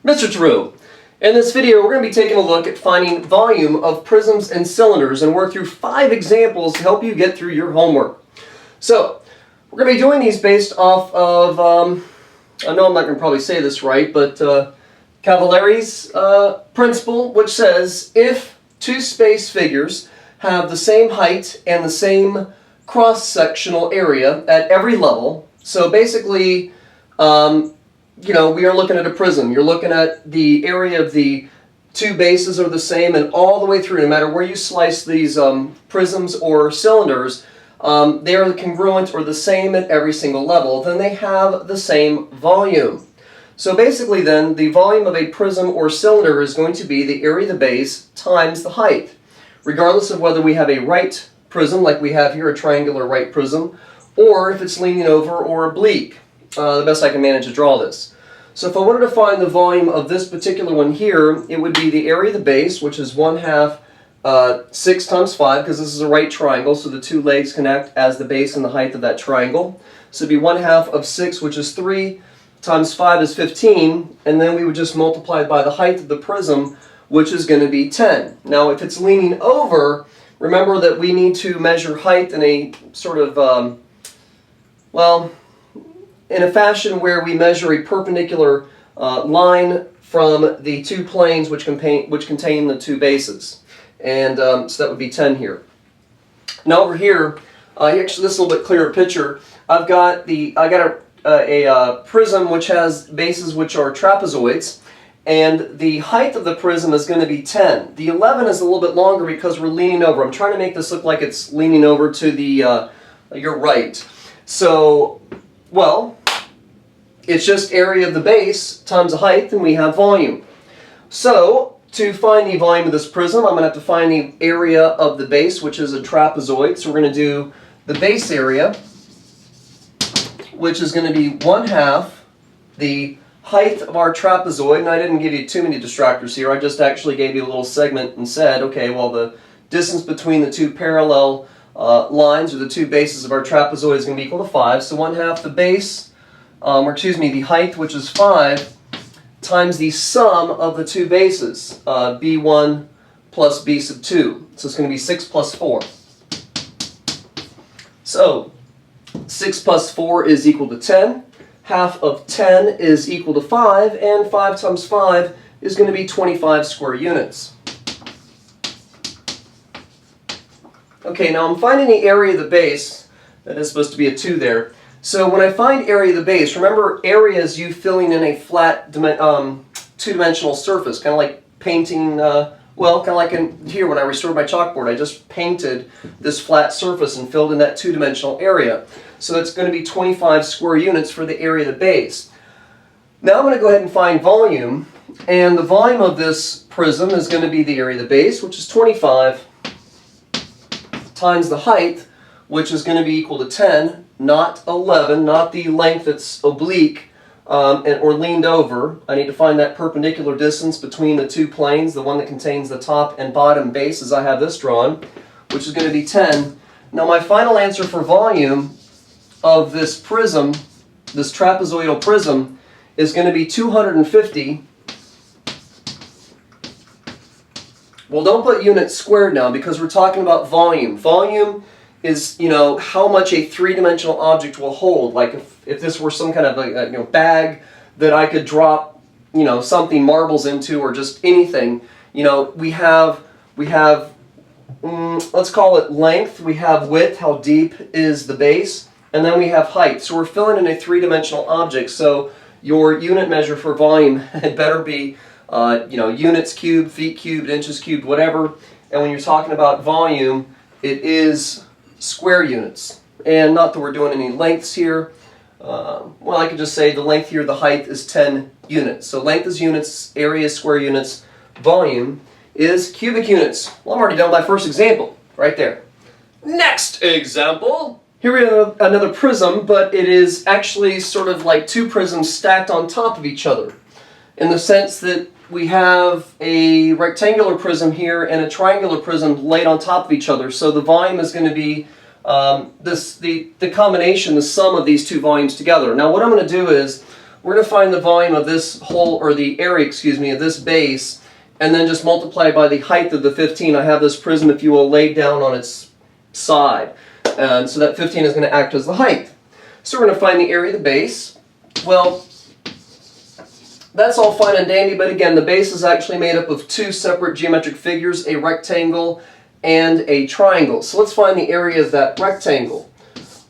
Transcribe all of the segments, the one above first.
Mr. True. In this video, we're going to be taking a look at finding volume of prisms and cylinders and work through 5 examples to help you get through your homework. So, we're going to be doing these based off of, I know I'm not going to probably say this right, but Cavalieri's principle, which says if two space figures have the same height and the same cross-sectional area at every level, so basically, we are looking at a prism. You're looking at the area of the two bases are the same, and all the way through, no matter where you slice these prisms or cylinders, they are congruent or the same at every single level. Then they have the same volume. So basically then, the volume of a prism or cylinder is going to be the area of the base times the height, regardless of whether we have a right prism, like we have here, a triangular right prism, or if it's leaning over or oblique. The best I can manage to draw this. So if I wanted to find the volume of this particular one here, it would be the area of the base, which is 1/2 6 times 5, because this is a right triangle, so the two legs connect as the base and the height of that triangle. So it'd be 1/2 of 6, which is 3, times 5 is 15, and then we would just multiply it by the height of the prism, which is going to be 10. Now if it's leaning over, remember that we need to measure height in a sort of, in a fashion where we measure a perpendicular line from the two planes which contain the two bases. And so that would be 10 here. Now over here, actually this is a little bit clearer picture. I got a prism which has bases which are trapezoids, and the height of the prism is going to be 10. The 11 is a little bit longer because we're leaning over. I'm trying to make this look like it's leaning over to the your right. So, well, it's just area of the base times the height, and we have volume. So, to find the volume of this prism, I'm going to have to find the area of the base, which is a trapezoid. So we're going to do the base area, which is going to be 1/2 the height of our trapezoid. And I didn't give you too many distractors here. I just actually gave you a little segment and said, okay, well, the distance between the two parallel lines, or the two bases of our trapezoid, is going to be equal to 5. So 1/2 the base, the height, which is 5, times the sum of the two bases, b1 plus b sub 2. So it's going to be 6 plus 4. So 6 plus 4 is equal to 10. Half of 10 is equal to 5, and 5 times 5 is going to be 25 square units. Okay, now I'm finding the area of the base. That is supposed to be a 2 there. So when I find area of the base, remember area is you filling in a flat two-dimensional surface, kind of like painting, kind of like in here when I restored my chalkboard. I just painted this flat surface and filled in that two-dimensional area. So it's going to be 25 square units for the area of the base. Now I'm going to go ahead and find volume, and the volume of this prism is going to be the area of the base, which is 25, times the height, which is going to be equal to 10, not 11, not the length that's oblique or leaned over. I need to find that perpendicular distance between the two planes, the one that contains the top and bottom base, as I have this drawn, which is going to be 10. Now my final answer for volume of this prism, this trapezoidal prism, is going to be 250. Well, don't put units squared now, because we're talking about volume. Volume is, how much a three-dimensional object will hold. Like if this were some kind of a bag that I could drop, something, marbles into, or just anything. We have let's call it length. We have width, how deep is the base, and then we have height. So we're filling in a three-dimensional object. So your unit measure for volume had better be units cubed, feet cubed, inches cubed, whatever. And when you're talking about volume, it is square units. And not that we're doing any lengths here. I could just say the length here, the height is 10 units. So length is units, area is square units, volume is cubic units. Well, I'm already done with my first example, right there. Next example. Here we have another prism, but it is actually sort of like two prisms stacked on top of each other, in the sense that we have a rectangular prism here and a triangular prism laid on top of each other. So the volume is going to be the combination, the sum of these two volumes together. Now what I'm going to do is we're going to find the volume of this whole, or the area, excuse me, of this base, and then just multiply by the height of the 15. I have this prism, if you will, laid down on its side. And so that 15 is going to act as the height. So we're going to find the area of the base. Well, that's all fine and dandy, but again, the base is actually made up of two separate geometric figures, a rectangle and a triangle. So let's find the area of that rectangle.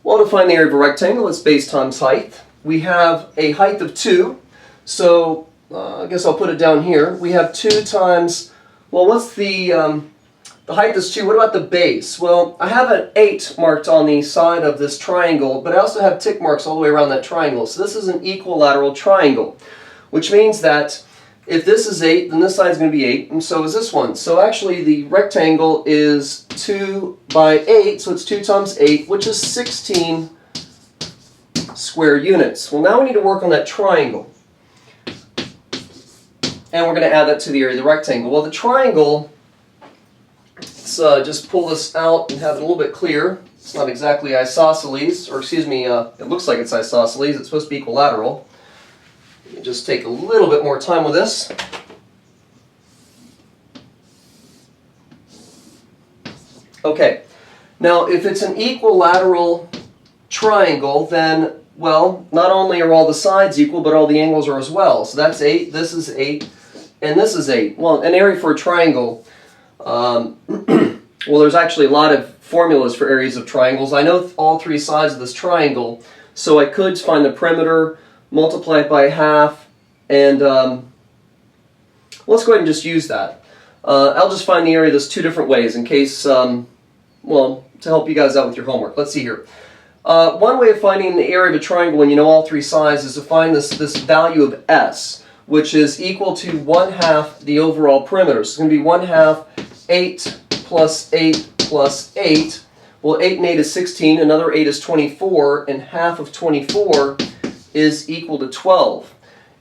Well, to find the area of a rectangle, it's base times height. We have a height of 2, so I guess I'll put it down here. We have 2 times, well, what's the height is 2. What about the base? Well, I have an 8 marked on the side of this triangle, but I also have tick marks all the way around that triangle. So this is an equilateral triangle, which means that if this is 8, then this side is going to be 8, and so is this one. So actually the rectangle is 2 by 8, so it's 2 times 8, which is 16 square units. Well, now we need to work on that triangle. And we're going to add that to the area of the rectangle. Well, the triangle, let's just pull this out and have it a little bit clear. It's not exactly isosceles, or excuse me, it looks like it's isosceles. It's supposed to be equilateral. Just take a little bit more time with this. Okay, now if it's an equilateral triangle, then, well, not only are all the sides equal, but all the angles are as well. So that's 8, this is 8, and this is 8. Well, an area for a triangle, well, there's actually a lot of formulas for areas of triangles. I know all 3 sides of this triangle, so I could find the perimeter, multiply it by half, and let's go ahead and just use that. I'll just find the area of this 2 different ways in case, well, to help you guys out with your homework. Let's see here. One way of finding the area of a triangle when you know all 3 sides is to find this value of S, which is equal to 1/2 the overall perimeter. So it's going to be 1/2 8 plus 8 plus 8. Well, 8 and 8 is 16, another 8 is 24, and half of 24 is equal to 12.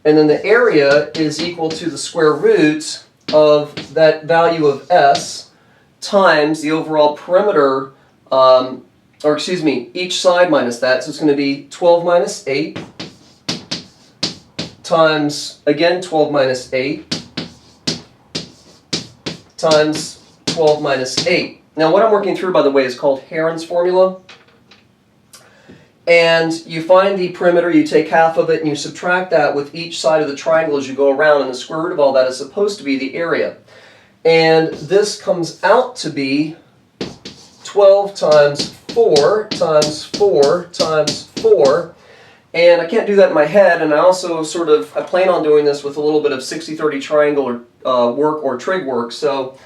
And then the area is equal to the square root of that value of S times the overall perimeter, or excuse me, each side minus that. So it's going to be 12 minus 8 times, again, 12 minus 8 times 12 minus 8. Now what I'm working through, by the way, is called Heron's formula. And you find the perimeter, you take half of it, and you subtract that with each side of the triangle as you go around, and the square root of all that is supposed to be the area. And this comes out to be 12 times 4 times 4 times 4. And I can't do that in my head, and I also I plan on doing this with a little bit of 60-30 triangle work or trig work, so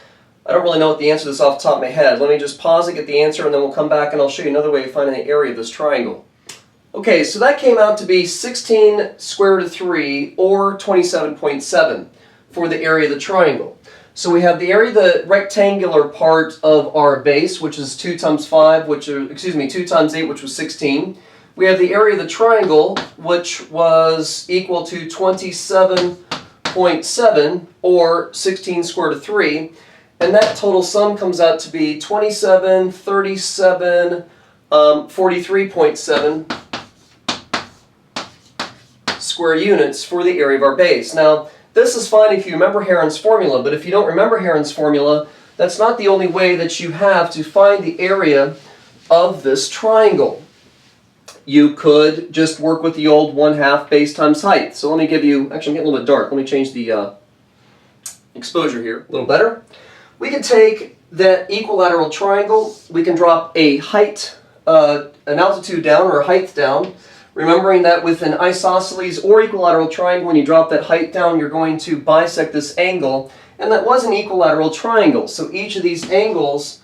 I don't really know what the answer is off the top of my head. Let me just pause and get the answer, and then we'll come back and I'll show you another way of finding the area of this triangle. Okay, so that came out to be 16 square root of 3, or 27.7 for the area of the triangle. So we have the area of the rectangular part of our base, which is 2 times 5, 2 times 8, which was 16. We have the area of the triangle, which was equal to 27.7, or 16 square root of 3. And that total sum comes out to be 27, 37, 43.7 square units for the area of our base. Now, this is fine if you remember Heron's formula, but if you don't remember Heron's formula, that's not the only way that you have to find the area of this triangle. You could just work with the old 1/2 base times height. So let me give you, actually I'm getting a little bit dark, let me change the exposure here a little better. We can take that equilateral triangle, we can drop a height, an altitude down or a height down, remembering that with an isosceles or equilateral triangle, when you drop that height down, you're going to bisect this angle, and that was an equilateral triangle. So each of these angles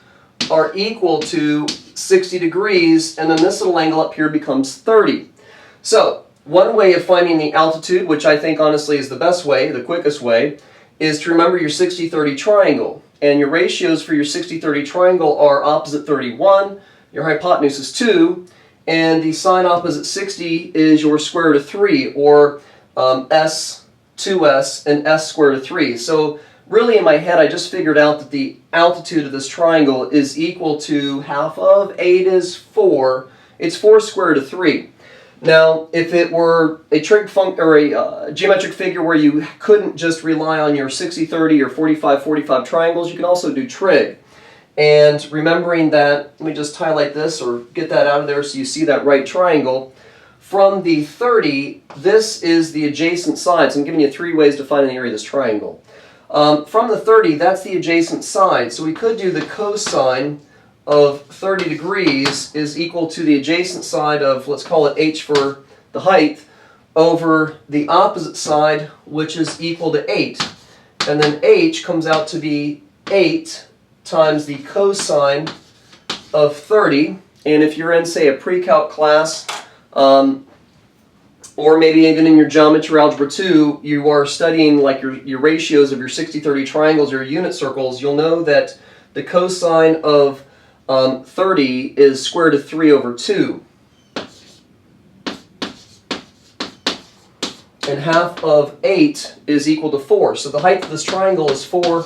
are equal to 60 degrees, and then this little angle up here becomes 30. So one way of finding the altitude, which I think honestly is the best way, the quickest way, is to remember your 60-30 triangle. And your ratios for your 60-30 triangle are opposite 31, your hypotenuse is 2, and the sine opposite 60 is your square root of 3, or s, 2s, and s square root of 3. So really in my head I just figured out that the altitude of this triangle is equal to half of 8 is 4. It's 4 square root of 3. Now, if it were a trig or a geometric figure where you couldn't just rely on your 60-30 or 45-45 triangles, you can also do trig. And remembering that, let me just highlight this or get that out of there so you see that right triangle. From the 30, this is the adjacent side. So I'm giving you 3 ways to find the area of this triangle. From the 30, that's the adjacent side. So we could do the cosine of 30 degrees is equal to the adjacent side of, let's call it h for the height, over the opposite side, which is equal to 8. And then h comes out to be 8 times the cosine of 30. And if you're in, say, a pre-calc class, or maybe even in your Geometry Algebra 2, you are studying like your ratios of your 60-30 triangles or your unit circles, you'll know that the cosine of 30 is square root of 3 over 2. And half of 8 is equal to 4. So the height of this triangle is 4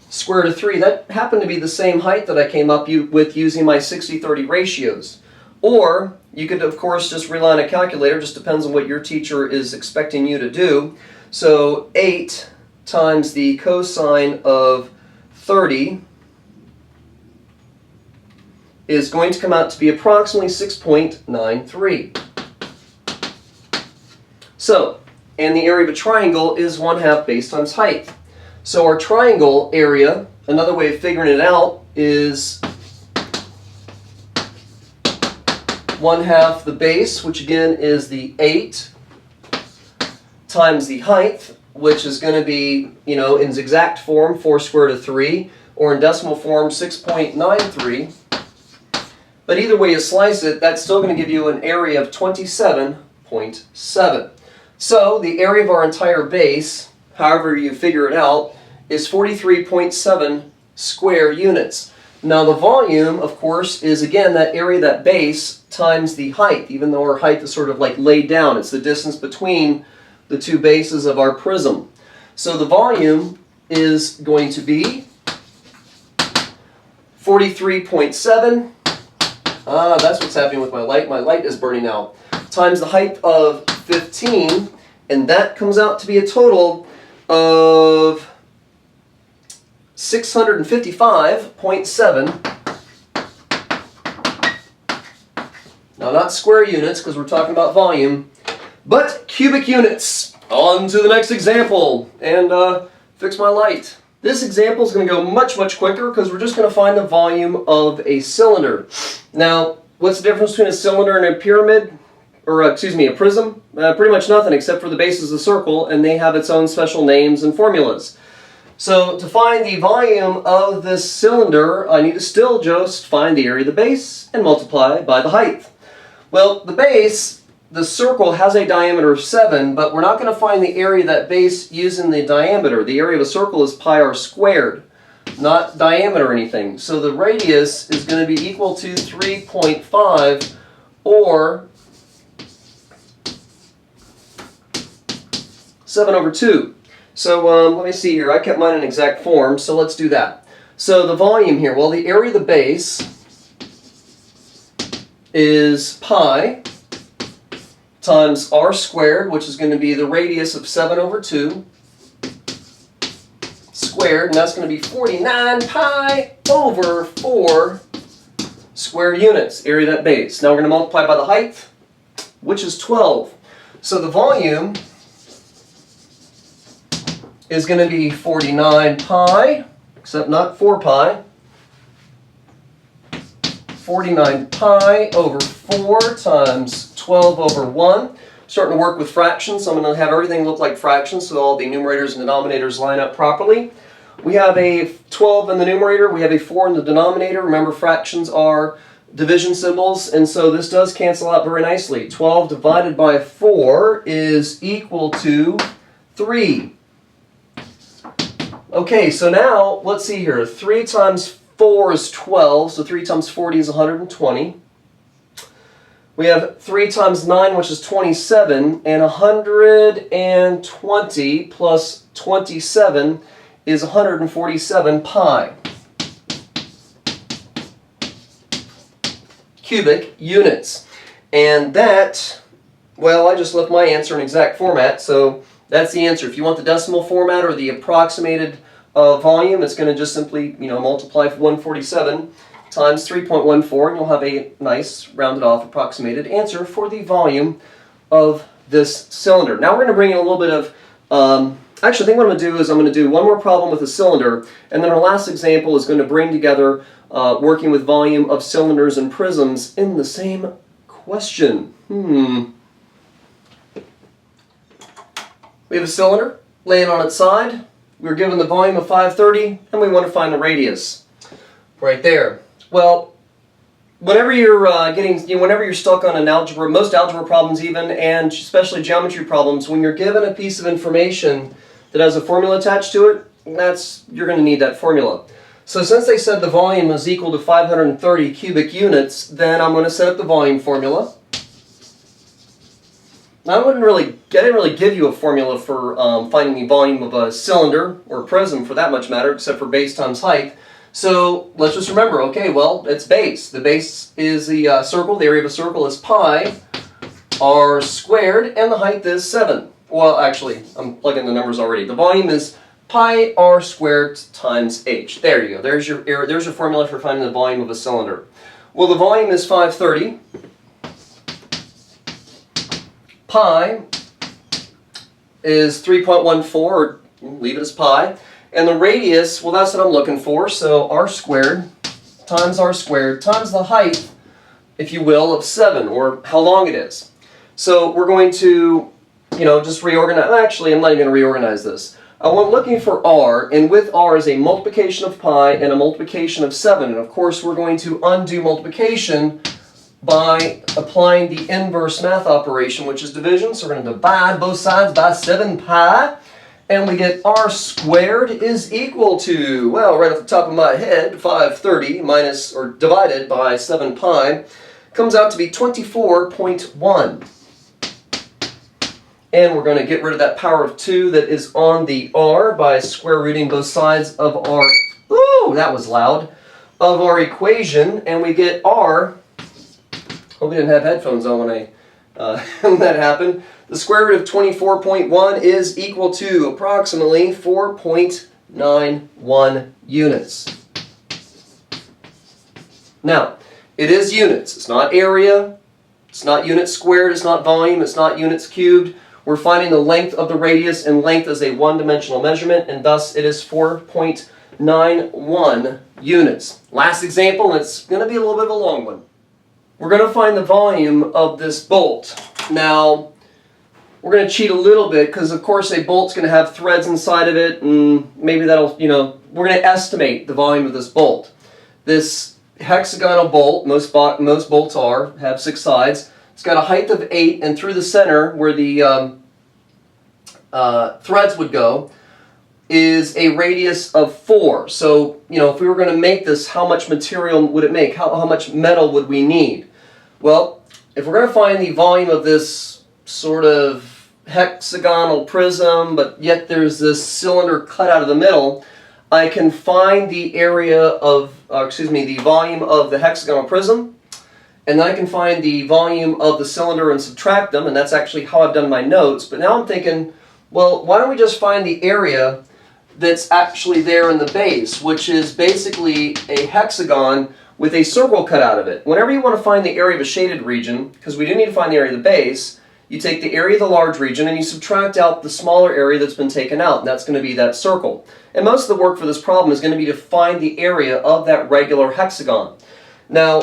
square root of 3. That happened to be the same height that I came up with using my 60-30 ratios. Or you could, of course, just rely on a calculator. Just depends on what your teacher is expecting you to do. So 8 times the cosine of 30 is going to come out to be approximately 6.93. So, and the area of a triangle is 1/2 base times height. So our triangle area, another way of figuring it out, is 1/2 the base, which again is the 8, times the height, which is going to be, in its exact form, 4 square root of 3, or in decimal form, 6.93. But either way you slice it, that's still going to give you an area of 27.7. So the area of our entire base, however you figure it out, is 43.7 square units. Now the volume, of course, is again that area, that base, times the height, even though our height is sort of like laid down. It's the distance between the two bases of our prism. So the volume is going to be 43.7. That's what's happening with my light. My light is burning out. Times the height of 15, and that comes out to be a total of 655.7. Now, not square units, because we're talking about volume, but cubic units. On to the next example, and fix my light. This example is going to go much, much quicker because we're just going to find the volume of a cylinder. Now, what's the difference between a cylinder and a pyramid? Or, a prism? Pretty much nothing except for the base is a circle, and they have its own special names and formulas. So, to find the volume of this cylinder, I need to still just find the area of the base and multiply by the height. Well, the base, the circle, has a diameter of 7, but we're not going to find the area of that base using the diameter. The area of a circle is pi r squared, not diameter or anything. So the radius is going to be equal to 3.5, or 7 over 2. So let me see here. I kept mine in exact form, so let's do that. So the volume here, well, the area of the base is pi times r squared, which is going to be the radius of 7 over 2 squared, and that's going to be 49 pi over 4 square units, area of that base. Now we're going to multiply by the height, which is 12. So the volume is going to be 49 pi, except not 4 pi, 49 pi over 4 times 12 over 1. Starting to work with fractions, so I'm going to have everything look like fractions so all the numerators and denominators line up properly. We have a 12 in the numerator, we have a 4 in the denominator. Remember, fractions are division symbols, and so this does cancel out very nicely. 12 divided by 4 is equal to 3. Okay, so now, let's see here. 3 times 4 is 12, so 3 times 40 is 120. We have 3 times 9, which is 27, and 120 plus 27 is 147 pi cubic units. And that Well, I just left my answer in exact format, so that's the answer. If you want the decimal format or the approximated volume, it's going to just simply, multiply 147 times 3.14, and you'll have a nice rounded off approximated answer for the volume of this cylinder. Now we're going to bring in a little bit of, actually I think what I'm going to do is I'm going to do one more problem with a cylinder, and then our last example is going to bring together working with volume of cylinders and prisms in the same question. We have a cylinder laying on its side. We're given the volume of 530, and we want to find the radius. Right there. Well, whenever you're whenever you're stuck on an algebra, most algebra problems even, and especially geometry problems, when you're given a piece of information that has a formula attached to it, you're going to need that formula. So since they said the volume is equal to 530 cubic units, then I'm going to set up the volume formula. I didn't really give you a formula for finding the volume of a cylinder or a prism for that much matter, except for base times height. So let's just remember, okay, well, it's base. The base is the circle. The area of a circle is pi r squared, and the height is 7. Well, actually, I'm plugging the numbers already. The volume is pi r squared times h. There you go. There's your formula for finding the volume of a cylinder. Well, the volume is 530. Pi is 3.14, or leave it as pi. And the radius, well, that's what I'm looking for. So r squared times the height, if you will, of 7, or how long it is. So we're going to, just reorganize. Actually, I'm not even going to reorganize this. I'm looking for r, and with r is a multiplication of pi and a multiplication of 7. And of course, we're going to undo multiplication by applying the inverse math operation, which is division. So we're going to divide both sides by 7 pi, and we get r squared is equal to, well, right off the top of my head, 530 minus, or divided by 7 pi, comes out to be 24.1. And we're going to get rid of that power of 2 that is on the r by square rooting both sides of our, ooh, that was loud, of our equation, and we get r. Hope we didn't have headphones on when when that happened. The square root of 24.1 is equal to approximately 4.91 units. Now, it is units. It's not area. It's not units squared. It's not volume. It's not units cubed. We're finding the length of the radius, and length is a one-dimensional measurement, and thus it is 4.91 units. Last example, and it's going to be a little bit of a long one. We're going to find the volume of this bolt. Now, we're going to cheat a little bit because, of course, a bolt's going to have threads inside of it, and maybe that'll, we're going to estimate the volume of this bolt. This hexagonal bolt, most bolts have 6 sides. It's got a height of 8, and through the center, where the threads would go, is a radius of 4. So, if we were going to make this, how much material would it make? How much metal would we need? Well, if we're going to find the volume of this sort of hexagonal prism, but yet there's this cylinder cut out of the middle, I can find the area of, the volume of the hexagonal prism, and then I can find the volume of the cylinder and subtract them, and that's actually how I've done my notes. But now I'm thinking, well, why don't we just find the area that's actually there in the base, which is basically a hexagon with a circle cut out of it. Whenever you want to find the area of a shaded region, because we do need to find the area of the base, you take the area of the large region and you subtract out the smaller area that's been taken out, and that's going to be that circle. And most of the work for this problem is going to be to find the area of that regular hexagon. Now,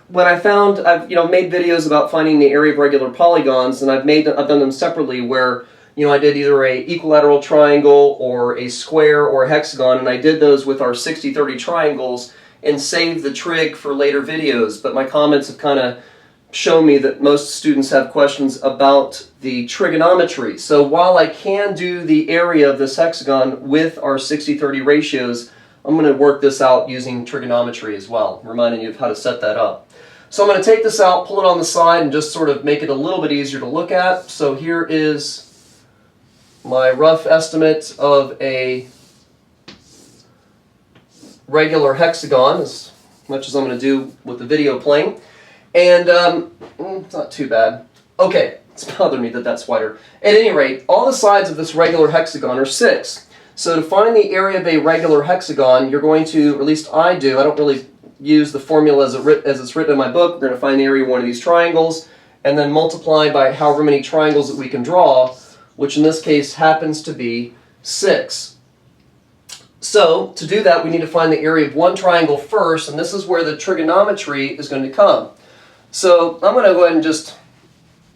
when I've made videos about finding the area of regular polygons, and I've done them separately where I did either a equilateral triangle or a square or a hexagon, and I did those with our 60-30 triangles and saved the trig for later videos. But my comments have kind of shown me that most students have questions about the trigonometry. So while I can do the area of this hexagon with our 60-30 ratios, I'm going to work this out using trigonometry as well, reminding you of how to set that up. So I'm going to take this out, pull it on the side, and just sort of make it a little bit easier to look at. So here is my rough estimate of a regular hexagon, as much as I'm going to do with the video playing. And it's not too bad. Okay, It's bothering me that that's wider. At any rate, all the sides of this regular hexagon are 6. So to find the area of a regular hexagon, you're going to, or at least I do, I don't really use the formula as it's written in my book. We're going to find the area of one of these triangles and then multiply by however many triangles that we can draw, which in this case happens to be 6. So to do that, we need to find the area of one triangle first, and this is where the trigonometry is going to come. So I'm going to go ahead and just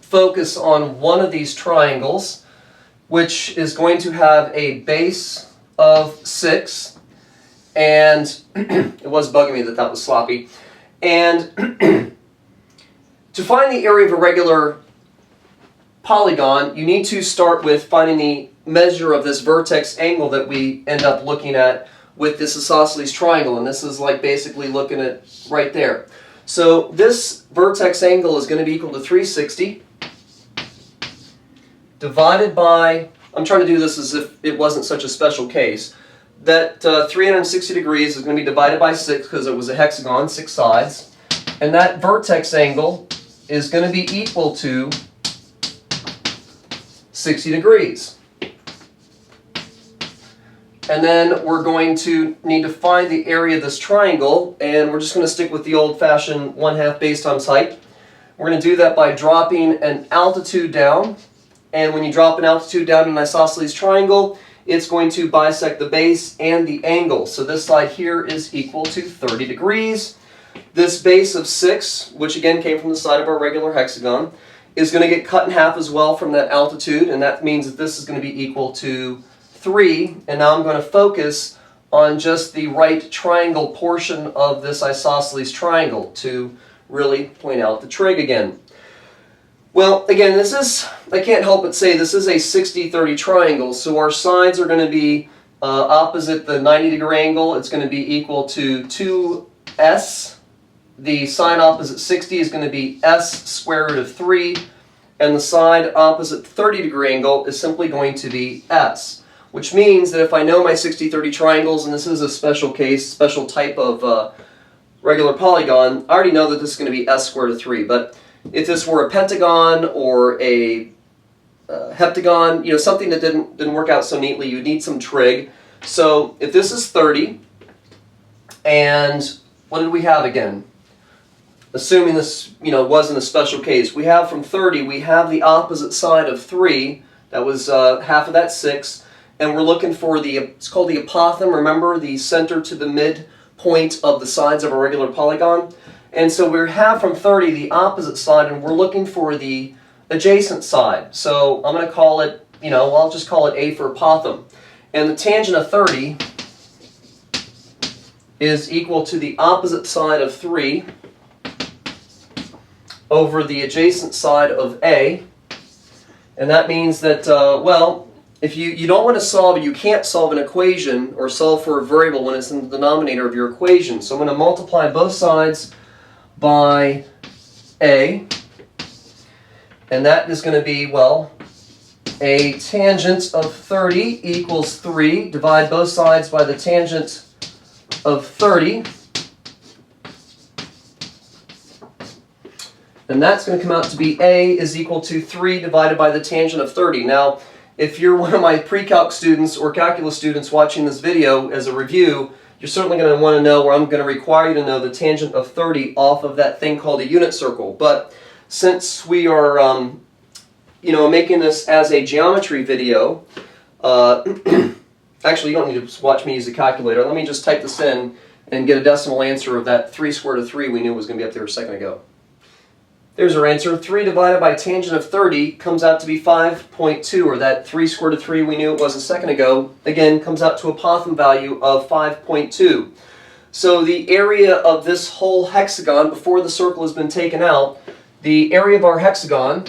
focus on one of these triangles, which is going to have a base of 6, and it was bugging me that that was sloppy. And to find the area of a regular polygon, you need to start with finding the measure of this vertex angle that we end up looking at with this isosceles triangle, and this is like basically looking at right there. So this vertex angle is going to be equal to 360 divided by, I'm trying to do this as if it wasn't such a special case, that 360 degrees is going to be divided by 6 because it was a hexagon, 6 sides, and that vertex angle is going to be equal to 60 degrees. And then we're going to need to find the area of this triangle, and we're just going to stick with the old-fashioned 1/2 base times height. We're going to do that by dropping an altitude down, and when you drop an altitude down in an isosceles triangle, it's going to bisect the base and the angle. So this side here is equal to 30 degrees. This base of 6, which again came from the side of our regular hexagon, is going to get cut in half as well from that altitude, and that means that this is going to be equal to 3, and now I'm going to focus on just the right triangle portion of this isosceles triangle to really point out the trig again. Well, again, this is, I can't help but say, this is a 60-30 triangle, so our sides are going to be opposite the 90-degree angle. It's going to be equal to 2s. The side opposite 60 is going to be s square root of 3, and the side opposite the 30-degree angle is simply going to be s, which means that if I know my 60-30 triangles, and this is a special case, special type of regular polygon, I already know that this is going to be s squared root of 3, but if this were a pentagon or a heptagon, you know, something that didn't work out so neatly, you'd need some trig. So if this is 30, and what did we have again? Assuming this, you know, wasn't a special case, we have from 30, we have the opposite side of 3, that was half of that 6, and we're looking for the, it's called the apothem, remember, the center to the midpoint of the sides of a regular polygon. And so we have from 30 the opposite side, and we're looking for the adjacent side. So I'm going to call it, you know, I'll just call it A for apothem. And the tangent of 30 is equal to the opposite side of 3 over the adjacent side of A. And that means that, well, if you don't want to solve, you can't solve an equation or solve for a variable when it's in the denominator of your equation. So I'm going to multiply both sides by A, and that is going to be, well, a tangent of 30 equals 3. Divide both sides by the tangent of 30. And that's going to come out to be A is equal to 3 divided by the tangent of 30. Now, if you're one of my pre-calc students or calculus students watching this video as a review, you're certainly going to want to know, or I'm going to require you to know, the tangent of 30 off of that thing called a unit circle. But since we are, you know, making this as a geometry video, actually you don't need to watch me use a calculator. Let me just type this in and get a decimal answer of that 3 square root of 3 we knew was going to be up there a second ago. There's our answer. 3 divided by tangent of 30 comes out to be 5.2, or that 3 square root of 3 we knew it was a second ago, again, comes out to a apothem value of 5.2. So the area of this whole hexagon, before the circle has been taken out, the area of our hexagon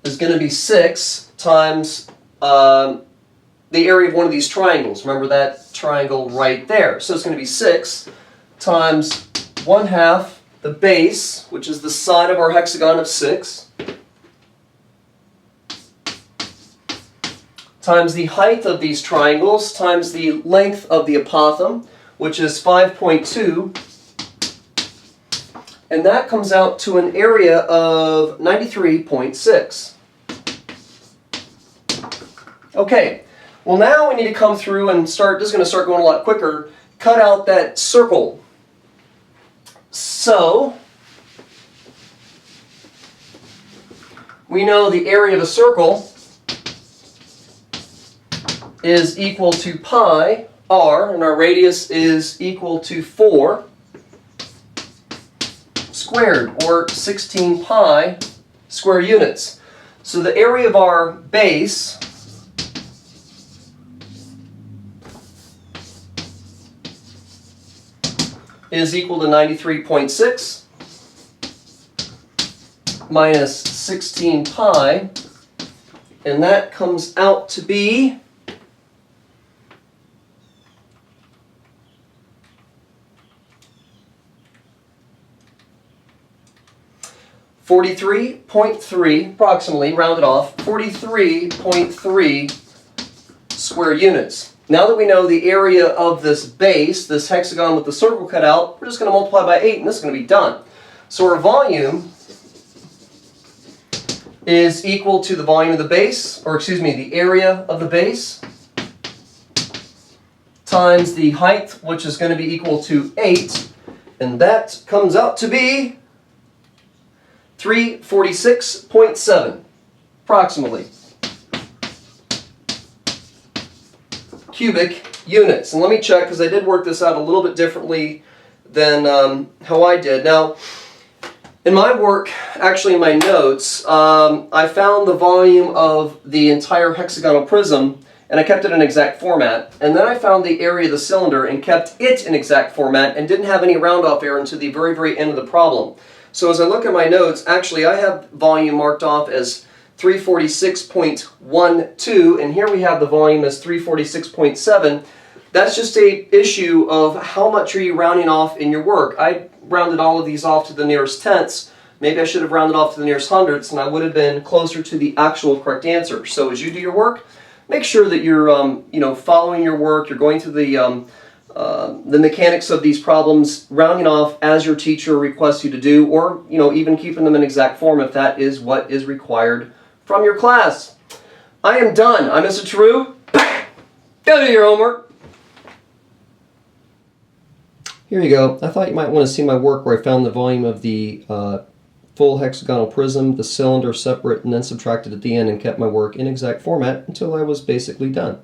is going to be 6 times the area of one of these triangles. Remember that triangle right there. So it's going to be 6 times 1/2 the base, which is the side of our hexagon of 6, times the height of these triangles, times the length of the apothem. which is 5.2. And that comes out to an area of 93.6. Okay, well now we need to come through and start, this is going to start going a lot quicker, cut out that circle. So, we know the area of a circle is equal to pi r, and our radius is equal to 4 squared, or 16 pi square units. So the area of our base is equal to 93.6 minus 16 pi, and that comes out to be 43.3, approximately, rounded off, 43.3 square units. Now that we know the area of this base, this hexagon with the circle cut out, we're just going to multiply by 8 and this is going to be done. So our volume is equal to the volume of the base, or excuse me, the area of the base, times the height, which is going to be equal to 8, and that comes out to be 346.7, approximately, cubic units. And let me check, because I did work this out a little bit differently than how I did. Now, in my work, actually in my notes, I found the volume of the entire hexagonal prism, and I kept it in exact format. And then I found the area of the cylinder and kept it in exact format and didn't have any round-off error until the very, very end of the problem. So as I look at my notes, actually I have volume marked off as 346.12, and here we have the volume as 346.7. That's just a issue of how much are you rounding off in your work. I rounded all of these off to the nearest tenths. Maybe I should have rounded off to the nearest hundredths, and I would have been closer to the actual correct answer. So as you do your work, make sure that you're following your work, you're going through the mechanics of these problems, rounding off as your teacher requests you to do, or even keeping them in exact form if that is what is required from your class. I am done. I'm Mr. True. Go do your homework. Here you go. I thought you might want to see my work where I found the volume of the full hexagonal prism, the cylinder separate, and then subtracted at the end and kept my work in exact format until I was basically done.